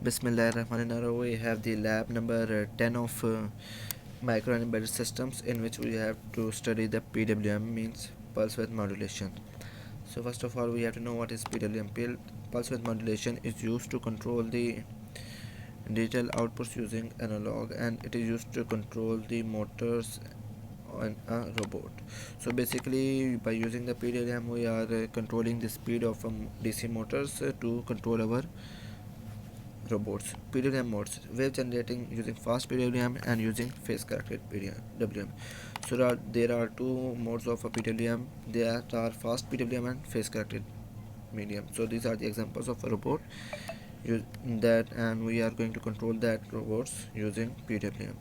Bismillahirrahmanirrahim. We have the lab number 10 of micro and embedded systems, in which we have to study the PWM, means pulse width modulation. So first of all, we have to know what is PWM. Pulse width modulation is used to control the digital outputs using analog, and it is used to control the motors on a robot. So basically, by using the PWM, we are controlling the speed of DC motors to control our robots. PWM modes: wave generating using fast PWM and using phase corrected PWM. So there are two modes of a PWM. There are fast PWM and phase corrected medium. So these are the examples of a robot that, and we are going to control that robots using PWM.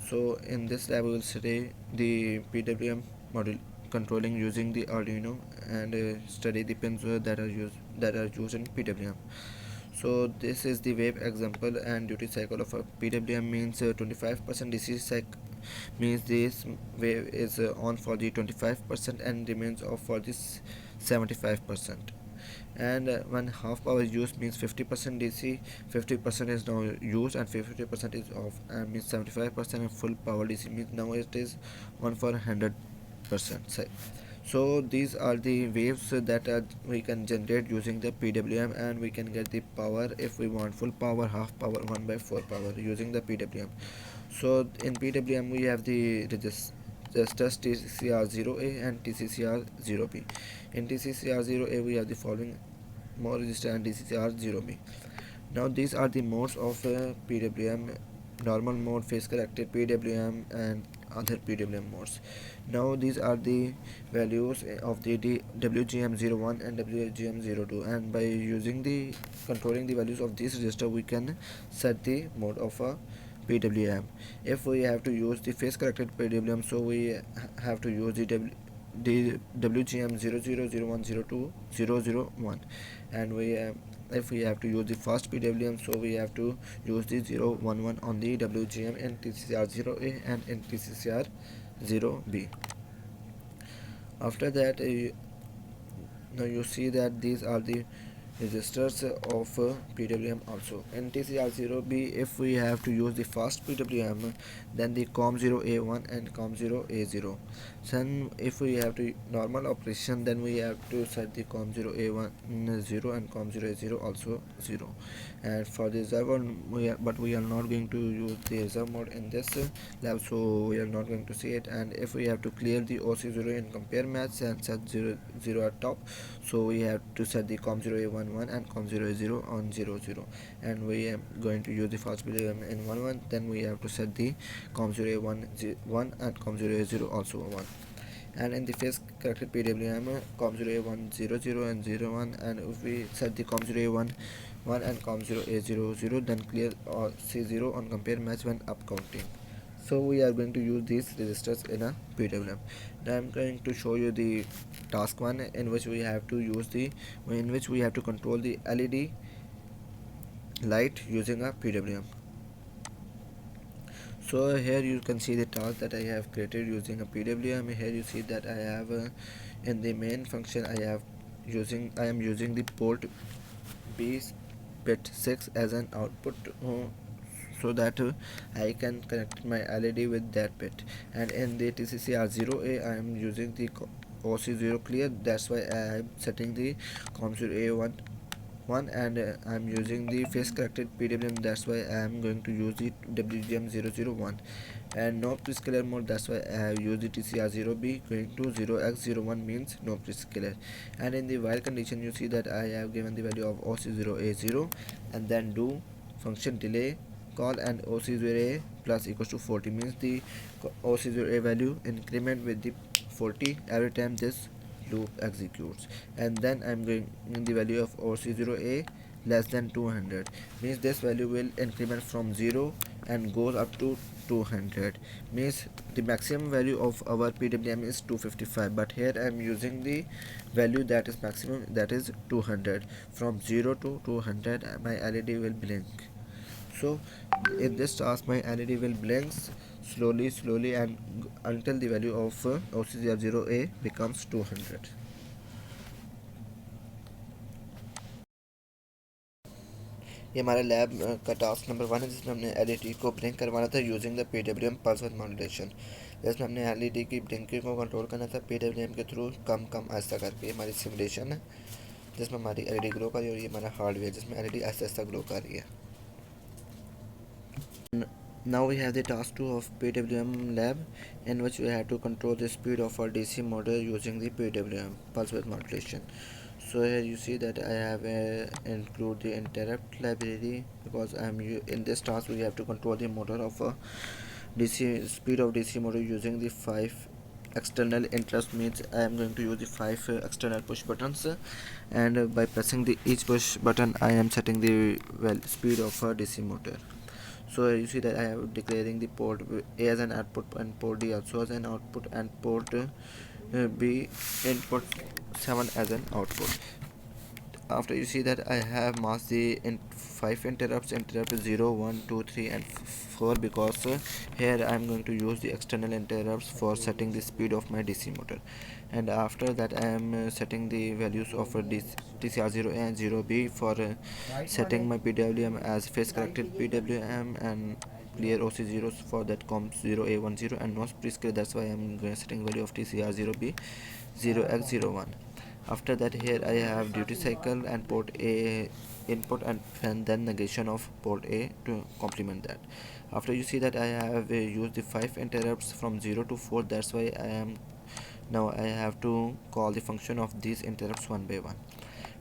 So in this lab we will study the PWM model controlling using the Arduino, and study the pins that are used in PWM. So this is the wave example, and duty cycle of a PWM means 25% DC cycle, means this wave is on for the 25% and remains off for this 75%. And when half power is used, means 50% DC, 50% is now used, and 50% is off, and means 75%. And full power DC means now it is 1 for 100%. So these are the waves that we can generate using the PWM, and we can get the power if we want full power, half power, 1 by 4 power using the PWM. So in PWM we have the registers TCCR0A and TCCR0B. In TCCR0A we have the following: more resistor and TCCR0B. Now these are the modes of PWM: normal mode, phase corrected PWM, and other PWM modes. Now these are the values of the WGM01 and WGM02, and by using the controlling the values of this register, we can set the mode of a PWM. If we have to use the phase corrected PWM, so we have to use the WGM 000102 and if we have to use the fast PWM, so we have to use the 011 on the WGM in TCCR0A and in TCCR0B. After that, now you see that these are the registers of PWM also. In TCR0B, if we have to use the fast PWM, then the COM0A1 and COM0A0. Then if we have to normal operation, then we have to set the COM0A1 0 and COM0A0 also 0. And for the reserve mode, but we are not going to use the reserve mode in this lab, so we are not going to see it. And if we have to clear the OC0 in compare match and set 0 0 at top, so we have to set the COM0A11 and COM0A0 on 0 0. And we are going to use the fast PWM in 1 1, then we have to set the COM0A1 1 and COM0A0 also 1. And in the phase corrected PWM, COM0A1 0 0 and 0 1, and if we set the COM0A1 1 and COM0A0 0, then clear C0 on compare match when up counting. So we are going to use these registers in a PWM. Now I'm going to show you the task 1, in which we have to control the LED light using a PWM. So here you can see the task that I have created using a PWM. Here you see that I have in the main function I am using the port B bit 6 as an output, so that I can connect my LED with that bit. And in the TCCR0A, I am using the OC0 clear, that's why I am setting the COM0A1 and I am using the phase corrected PWM, that's why I am going to use the WGM001. And no prescaler mode, that's why I have used the TCR0B going to 0x01 means no prescaler. And in the while condition, you see that I have given the value of OC0A0 and then do function delay call, and OC0A plus equals to 40 means the OC0A value increment with the 40 every time this loop executes. And then I'm going in the value of OC0A less than 200 means this value will increment from 0 and goes up to 200, means the maximum value of our PWM is 255, but here I am using the value that is maximum, that is 200. From 0 to 200 my LED will blink. So in this task my LED will blink slowly and until the value of OC0A becomes 200. ये हमारा lab का task number 1 है, जिसमें हमने LED को blink करवाना था using the PWM pulse with modulation. जिसमें हमने एलईडी की ब्लिंकिंग को कंट्रोल करना था पीडब्ल्यूएम के थ्रू, कम कम ऐसा करके। हमारी सिमुलेशन है जिसमें हमारी एलईडी ग्लो कर रही है, और ये हमारा हार्डवेयर जिसमें एलईडी ऐसा ऐसा ग्लो कर रही है। Now we have the task 2 of PWM lab, in which we have to control the speed of our DC motor using the PWM pulse width modulation. So here you see that I have include the interrupt library, because in this task we have to control the motor of a DC speed of DC motor using the 5 external interrupts. Means I am going to use the 5 external push buttons, and by pressing the each push button I am setting the speed of a DC motor. So you see that I am declaring the port A as an output and port D also as an output, and port B input 7 as an output. After you see that I have masked the 5 interrupt 0, 1, 2, 3 and 4, because here I am going to use the external interrupts for setting the speed of my DC motor. And after that I am setting the values of TCR0A and 0B for setting my PWM as phase corrected PWM, and clear OC0s for that comp 0A10 and no prescale. That's why I am setting value of TCR0B 0x01. After that here I have duty cycle and port A input, and then negation of port A to complement that. After you see that I have used the 5 interrupts from 0 to 4, that's why now I have to call the function of these interrupts one by one.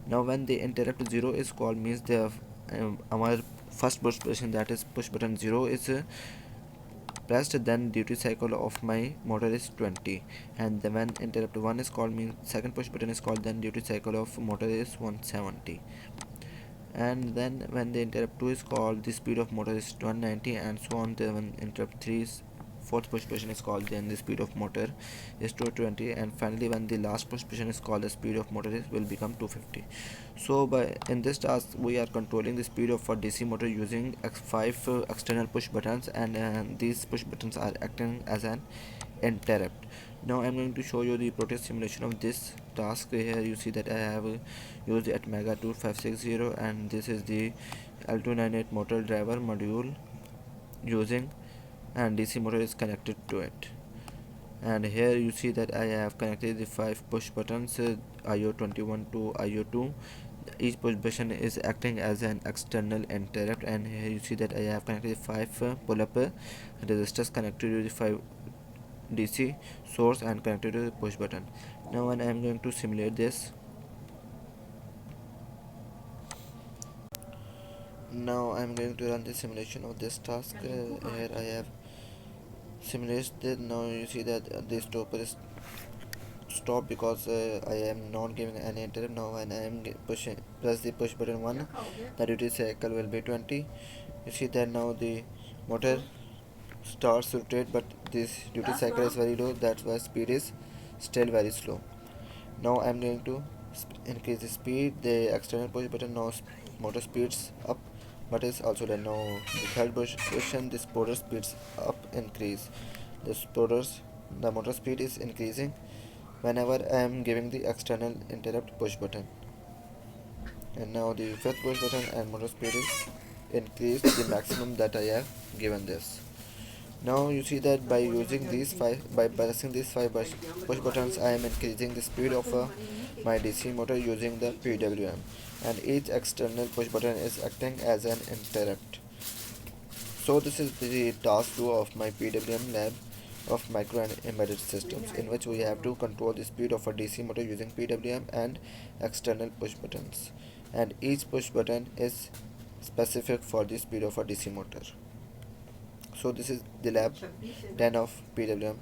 Now when the interrupt 0 is called, means the our first push button, that is push button 0 is pressed, then duty cycle of my motor is 20. And then when interrupt 1 is called, means second push button is called, then duty cycle of motor is 170. And then when the interrupt 2 is called, the speed of motor is 190, and so on. Then when interrupt 3 is fourth push button is called, then the speed of motor is 220, and finally when the last push button is called, the speed of motor will become 250. So in this task we are controlling the speed of a DC motor using 5 external push buttons, and these push buttons are acting as an interrupt. Now I am going to show you the protest simulation of this task. Here you see that I have used the Atmega 2560, and this is the L298 motor driver module using, and DC motor is connected to it. And here you see that I have connected the 5 push buttons, IO21 to IO2. Each push button is acting as an external interrupt, and here you see that I have connected 5 pull-up resistors connected to the 5 DC source and connected to the push button. Now when I am going to simulate this, now I am going to run the simulation of this task. Here I have simulated. Now you see that the stopper is stop, because I am not giving any interrupt. Now when I am press the push button 1, the duty cycle will be 20. You see that now the motor starts to rotate, but this duty cycle is very low, that's why speed is still very slow. Now I am going to increase the speed. The external push button, now motor speeds up, but is also dead. Now the third push button, this motor speeds up, increase. The motor speed is increasing whenever I am giving the external interrupt push button. And now the fifth push button and motor speed is increased to the maximum that I have given this. Now you see that by using by pressing these 5 push buttons, I am increasing the speed of my DC motor using the PWM, and each external push button is acting as an interrupt. So this is the task 2 of my PWM lab of micro and embedded systems, in which we have to control the speed of a DC motor using PWM and external push buttons, and each push button is specific for the speed of a DC motor. So this is the lab 10 of PWM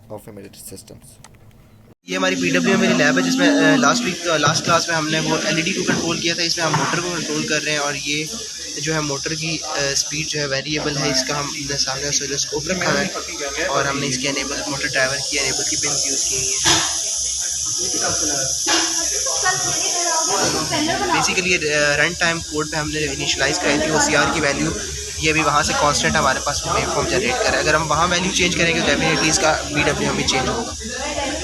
of embedded systems. ये हमारी PWM मेरी lab है, जिसमें last class में हमने वो LED को control किया था। इसमें हम मोटर को कंट्रोल कर रहे हैं, और ये जो है मोटर की स्पीड जो है वेरिएबल है। इसका हमने सामने ऑसिलोस्कोप रखा है, और हमने इसके एनेबल मोटर ड्राइवर की एनेबल की पिन यूज़ की है। बेसिकली रन टाइम कोड पे हमने इनिशलाइज कराई थी OCR की वैल्यू। ये भी वहाँ से कांस्टेंट हमारे पास वेव फॉर्म जनरेट कर रहा है। अगर हम वहाँ वैल्यू चेंज करेंगे तो डेफिनेटली इसका PWM भी चेंज होगा।